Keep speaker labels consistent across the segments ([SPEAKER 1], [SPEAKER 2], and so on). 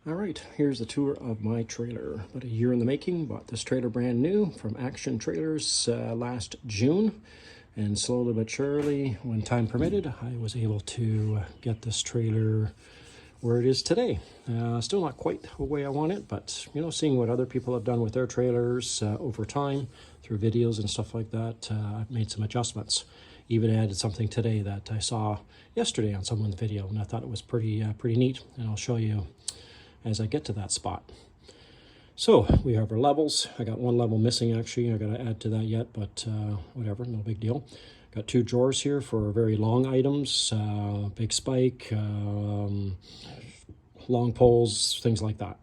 [SPEAKER 1] All right, here's a tour of my trailer. About a year in the making. Bought this trailer brand new from Action Trailers last June. And slowly but surely, when time permitted, I was able to get this trailer where it is today. Still not quite the way I want it, but seeing what other people have done with their trailers over time through videos and stuff like that, I've made some adjustments. Even added something today that I saw yesterday on someone's video, and I thought it was pretty neat, and I'll show you as I get to that spot. So we have our levels. I got one level missing actually. I got to add to that yet, but whatever, no big deal. Got two drawers here for very long items, big spike, long poles, things like that.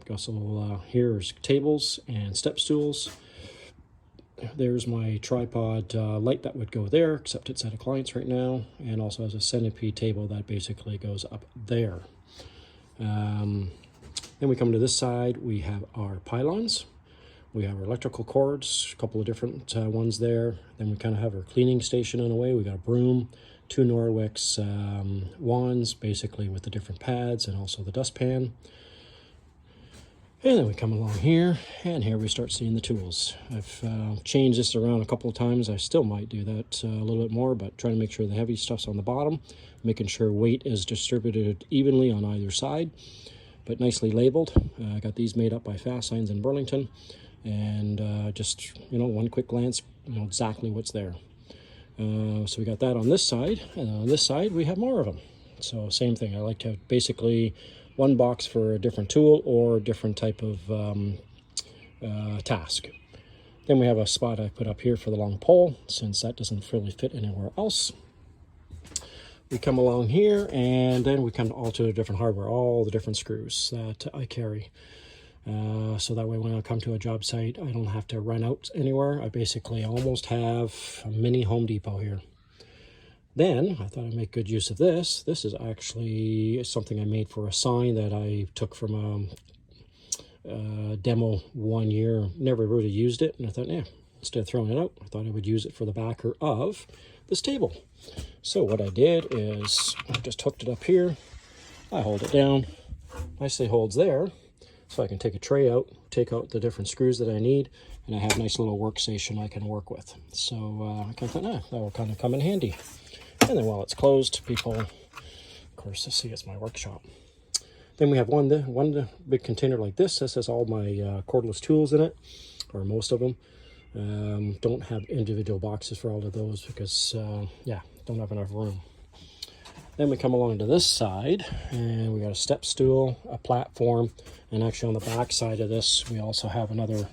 [SPEAKER 1] Got some here's tables and step stools. There's my tripod light that would go there, except it's at a client's right now, and also has a centipede table that basically goes up there. Then we come to this side, we have our pylons. We have our electrical cords, a couple of different ones there. Then we kind of have our cleaning station in a way. We got a broom, two Norwex wands, basically with the different pads and also the dustpan. And then we come along here, and here we start seeing the tools. I've changed this around a couple of times. I still might do that a little bit more, but trying to make sure the heavy stuff's on the bottom, making sure weight is distributed evenly on either side, but nicely labeled. I got these made up by Fast Signs in Burlington, and just, one quick glance, exactly what's there. So we got that on this side, and on this side we have more of them. So same thing, I like to have basically one box for a different tool or a different type of task. Then we have a spot I put up here for the long pole, since that doesn't really fit anywhere else. We come along here, and then we come to all to the different hardware, all the different screws that I carry. So that way when I come to a job site, I don't have to run out anywhere. I basically almost have a mini Home Depot here. Then I thought I'd make good use of this. This is actually something I made for a sign that I took from a demo 1 year. Never really used it, and I thought, instead of throwing it out, I thought I would use it for the backer of this table. So what I did is I just hooked it up here. I hold it down. Nicely holds there, so I can take a tray out, take out the different screws that I need, and I have a nice little workstation I can work with. So I thought, that will kind of come in handy. And then while it's closed, people, of course, see it's my workshop. Then we have one big container like this. This has all my cordless tools in it, or most of them. Don't have individual boxes for all of those because, don't have enough room. Then we come along to this side, and we got a step stool, a platform, and actually on the back side of this, we also have another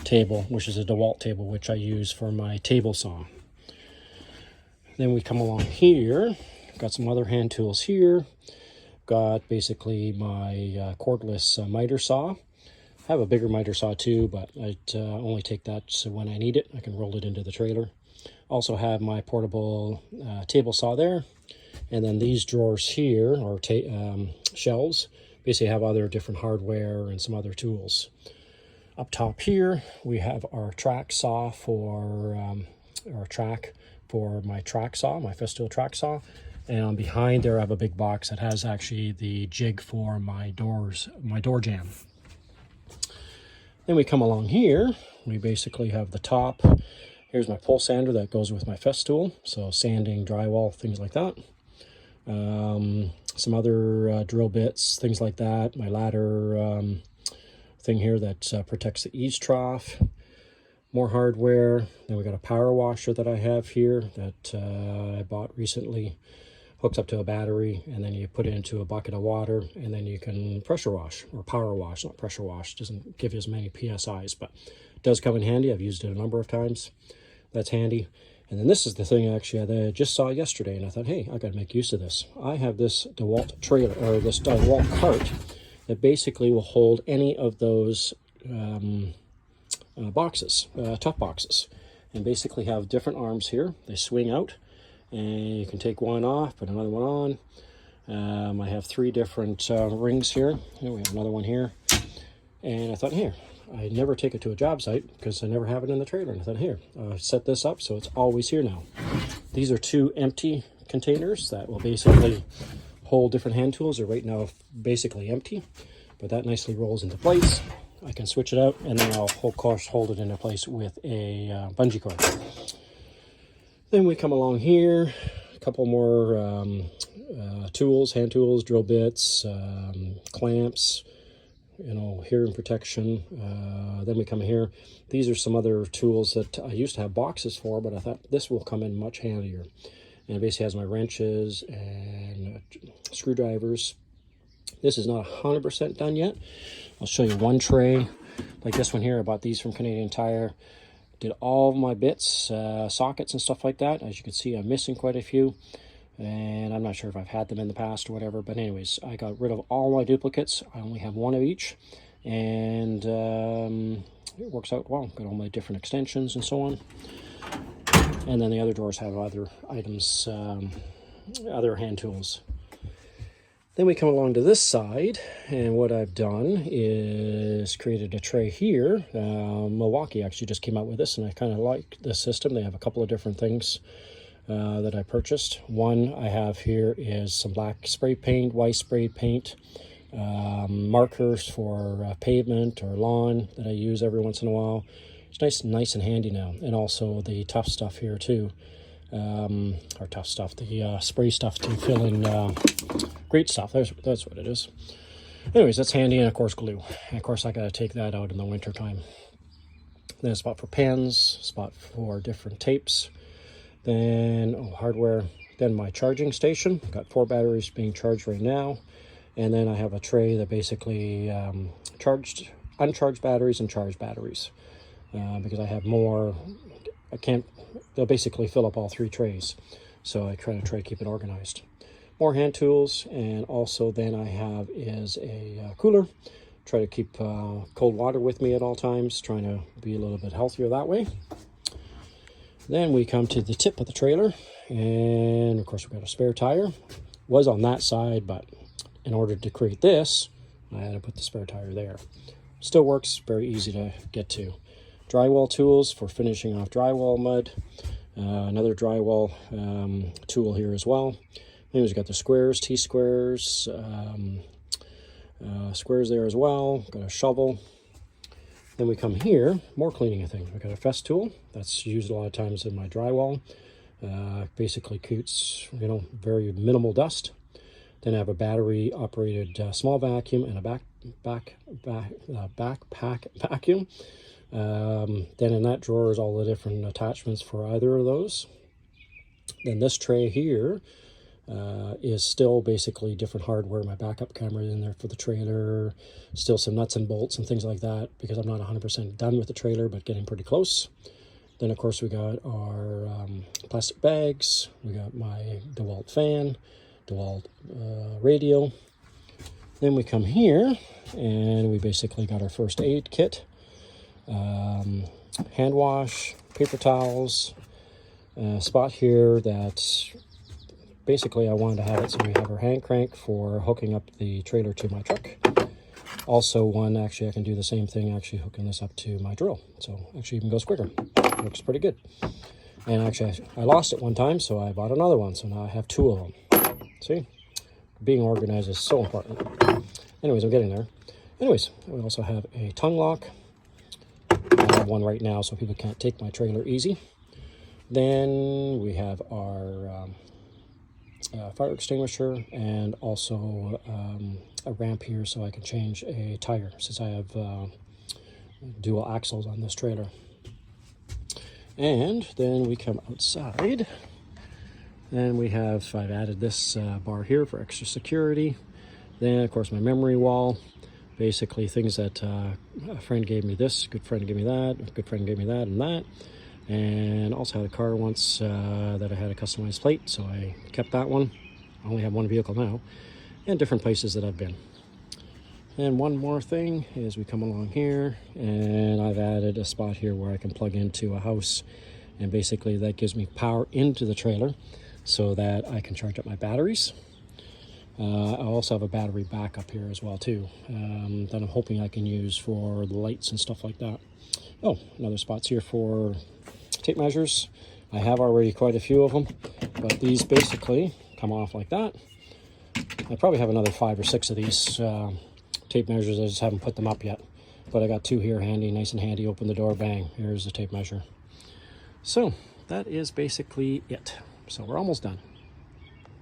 [SPEAKER 1] table, which is a DeWalt table, which I use for my table saw. Then we come along here, got some other hand tools here. Got basically my cordless miter saw. I have a bigger miter saw too, but I only take that so when I need it, I can roll it into the trailer. Also have my portable table saw there. And then these drawers here, or shelves, basically have other different hardware and some other tools. Up top here, we have our track saw for, our track for my track saw, my Festool track saw. And behind there I have a big box that has actually the jig for my doors, my door jamb. Then we come along here, we basically have the top. Here's my pole sander that goes with my Festool, so sanding, drywall, things like that. Some other drill bits, things like that. My ladder thing here that protects the eaves trough. More hardware. Then we got a power washer that I have here that I bought recently. Hooks up to a battery, and then you put it into a bucket of water, and then you can pressure wash, or power wash, not pressure wash. Doesn't give you as many PSIs, but it does come in handy. I've used it a number of times. That's handy. And then this is the thing actually that I just saw yesterday, and I thought, hey, I got to make use of this. I have this DeWalt trailer, or this DeWalt cart, that basically will hold any of those boxes, tough boxes, and basically have different arms here. They swing out, and you can take one off, put another one on. I have three different rings here. We have another one here, and I thought, here, I never take it to a job site because I never have it in the trailer. And I thought, here, set this up so it's always here now. These are two empty containers that will basically hold different hand tools. They're right now basically empty, but that nicely rolls into place. I can switch it out, and then I'll of course hold it into place with a bungee cord. Then we come along here, a couple more tools, hand tools, drill bits, clamps, you know, hearing protection. Then we come here. These are some other tools that I used to have boxes for, but I thought this will come in much handier. And it basically has my wrenches and screwdrivers. This is not 100% done yet. I'll show you one tray like this one here. I bought these from Canadian Tire. Did all of my bits, sockets and stuff like that. As you can see, I'm missing quite a few, and I'm not sure if I've had them in the past or whatever, but anyways, I got rid of all my duplicates. I only have one of each, and it works out well. Got all my different extensions and so on. And then the other drawers have other items, other hand tools. Then we come along to this side, and what I've done is created a tray here. Milwaukee actually just came out with this, and I kind of like this system. They have a couple of different things that I purchased. One I have here is some black spray paint, white spray paint, markers for pavement or lawn that I use every once in a while. It's nice and handy now. And also the tough stuff here too. Or tough stuff, the spray stuff to fill in great stuff. That's what it is. Anyways, that's handy, and of course glue. And of course I got to take that out in the winter time. Then a spot for pens, spot for different tapes. Then hardware. Then my charging station. Got 4 batteries being charged right now. And then I have a tray that basically uncharged batteries and charged batteries. Because I have more, they'll basically fill up all 3 trays. So I try to keep it organized. More hand tools, and also then I have is a cooler. Try to keep cold water with me at all times, trying to be a little bit healthier that way. Then we come to the tip of the trailer, and of course we've got a spare tire. Was on that side, but in order to create this, I had to put the spare tire there. Still works, very easy to get to. Drywall tools for finishing off drywall mud. Another drywall tool here as well. Anyways, we got the squares, T-squares, squares there as well. Got a shovel. Then we come here, more cleaning things. We got a fest tool that's used a lot of times in my drywall. Basically keeps, you know, very minimal dust. Then I have a battery-operated small vacuum and a backpack vacuum. Then in that drawer is all the different attachments for either of those. Then this tray here is still basically different hardware. My backup camera is in there for the trailer. Still some nuts and bolts and things like that, because I'm not 100% done with the trailer, but getting pretty close. Then of course we got our plastic bags. We got my DeWalt fan, DeWalt radio. Then we come here, and we basically got our first aid kit. Hand wash, paper towels, spot here that basically I wanted to have it so we have our hand crank for hooking up the trailer to my truck. Also one, actually I can do the same thing, actually hooking this up to my drill. So actually even goes quicker. Looks pretty good. And actually I lost it one time, so I bought another one. So now I have 2 of them. See? Being organized is so important. Anyways, I'm getting there. Anyways, we also have a tongue lock. I have one right now so people can't take my trailer easy. Then we have our fire extinguisher, and also a ramp here so I can change a tire, since I have dual axles on this trailer. And then we come outside, and I've added this bar here for extra security. Then of course my memory wall. Basically things that a friend gave me this, a good friend gave me that, a good friend gave me that and that. And also had a car once that I had a customized plate, so I kept that one. I only have one vehicle now, and different places that I've been. And one more thing is we come along here, and I've added a spot here where I can plug into a house, and basically that gives me power into the trailer so that I can charge up my batteries. I also have a battery backup here as well too, that I'm hoping I can use for the lights and stuff like that. Oh, another spot's here for tape measures. I have already quite a few of them, but these basically come off like that. I probably have another 5 or 6 of these tape measures. I just haven't put them up yet. But I got two here handy, nice and handy. Open the door, bang, here's the tape measure. So that is basically it. So we're almost done.